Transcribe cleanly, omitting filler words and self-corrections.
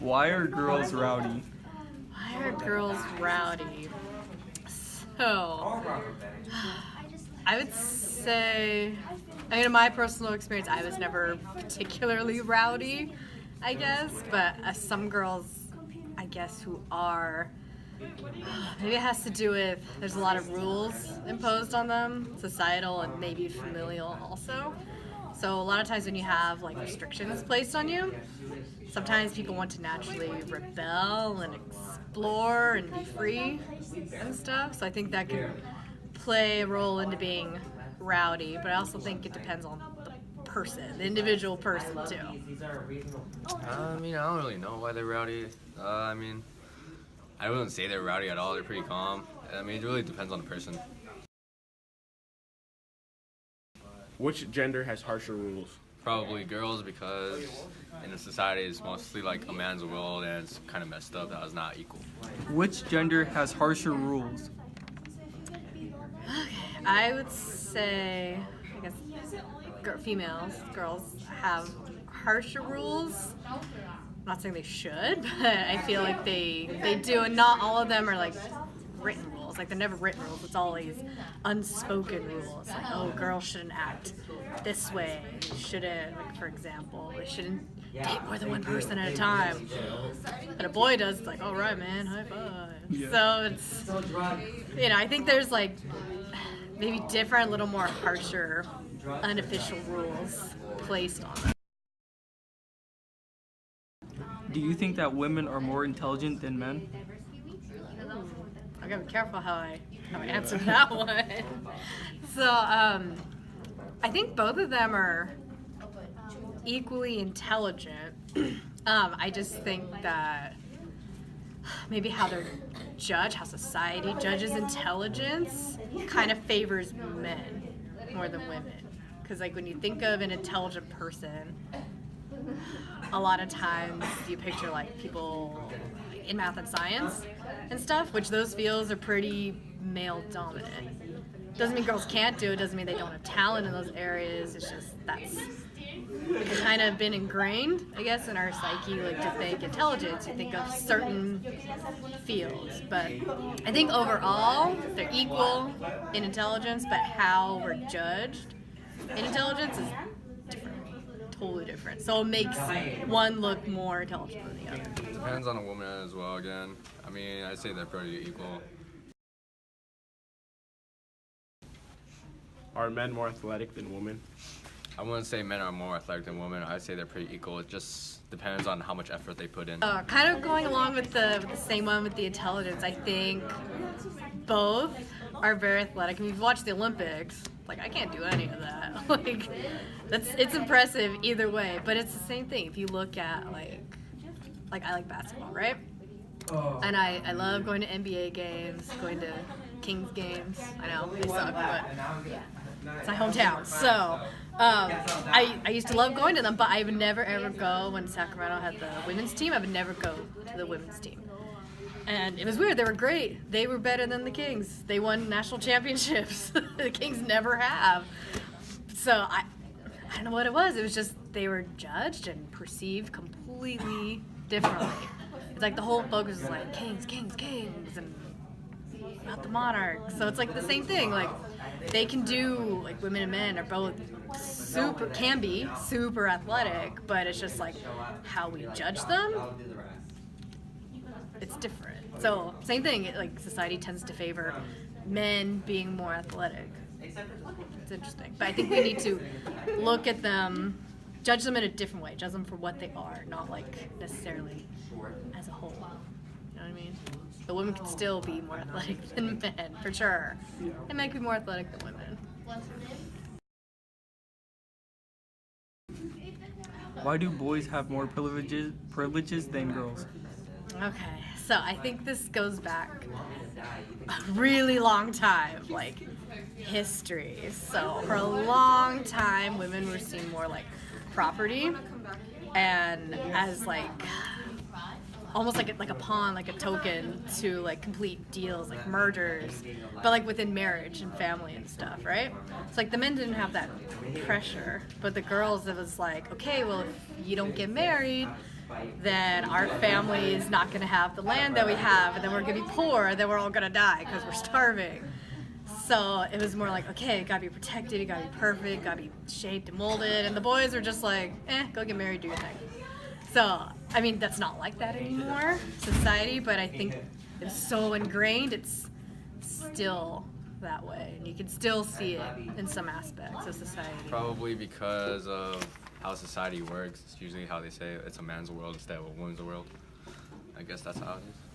Why are girls rowdy? Why are girls rowdy? So, I would say, in my personal experience, I was never particularly rowdy, I guess, but some girls, I guess, who are, maybe it has to do with, there's a lot of rules imposed on them, societal and maybe familial also. So a lot of times when you have like restrictions placed on you, sometimes people want to naturally rebel and explore and be free and stuff. So I think that can play a role into being rowdy, but I also think it depends on the person, the individual person too. I don't really know why they're rowdy. I wouldn't say they're rowdy at all. They're pretty calm. It really depends on the person. Which gender has harsher rules? Probably girls, because in a society it's mostly like a man's world and it's kind of messed up that it's not equal. Which gender has harsher rules? I would say, I guess, girls have harsher rules. I'm not saying they should, but I feel like they do, and not all of them are like written rules. Like they're never written rules. It's always unspoken rules. Like, oh, girls shouldn't act this way. They shouldn't, like for example, they shouldn't date more than one person at a time. But a boy does, it's like, all right, man, high five. Yeah. So it's, I think there's like maybe different, a little more harsher, unofficial rules placed on them. Do you think that women are more intelligent than men? I gotta be careful how I answer that one. So, I think both of them are equally intelligent. I just think that maybe how they're judged, how society judges intelligence, kind of favors men more than women. Because like when you think of an intelligent person, a lot of times you picture like people in math and science and stuff, which those fields are pretty male dominant. Doesn't mean girls can't do it, doesn't mean they don't have talent in those areas. It's just that's kind of been ingrained, I guess, in our psyche, like to think intelligence, you think of certain fields. But I think overall they're equal in intelligence, but how we're judged in intelligence is different. Totally different. So it makes one look more intelligent than the other. Depends on a woman as well, again. I'd say they're pretty equal. Are men more athletic than women? I wouldn't say men are more athletic than women. I'd say they're pretty equal. It just depends on how much effort they put in. Kind of going along with the same one with the intelligence, I think both are very athletic. If you've watched the Olympics, like I can't do any of that. Like it's impressive either way, but it's the same thing. If you look at like I like basketball, right? And I love going to NBA games, going to Kings games. I know they suck, but it's my hometown. So I used to love going to them, but I would never ever go when Sacramento had the women's team. I would never go to the women's team. And it was weird. They were great. They were better than the Kings. They won national championships. The Kings never have. So I don't know what it was. It was just they were judged and perceived completely differently. It's like the whole focus is like Kings, and not the Monarchs. So it's like the same thing. Like they can do, like women and men are both can be super athletic, but it's just like how we judge them. It's different. So same thing, like society tends to favor men being more athletic. It's interesting. But I think we need to look at them, judge them in a different way, judge them for what they are, not like necessarily as a whole. You know what I mean? The women can still be more athletic than men, for sure. And men can be more athletic than women. Why do boys have more privileges than girls? Okay, so I think this goes back a really long time, like history. So for a long time, women were seen more like property and as like almost like a pawn, like a token to like complete deals, like mergers, but like within marriage and family and stuff, right? So like the men didn't have that pressure, but the girls, it was like, okay, well if you don't get married, then our family is not going to have the land that we have, and then we're going to be poor, and then we're all going to die because we're starving. So it was more like, okay, gotta be protected, you gotta be perfect, gotta be shaped and molded, and the boys are just like, go get married, do your thing. So, I mean, that's not like that anymore, society, but I think it's so ingrained, it's still that way, and you can still see it in some aspects of society. Probably because of how society works. It's usually how they say it's a man's world instead of a woman's world. I guess that's how it is.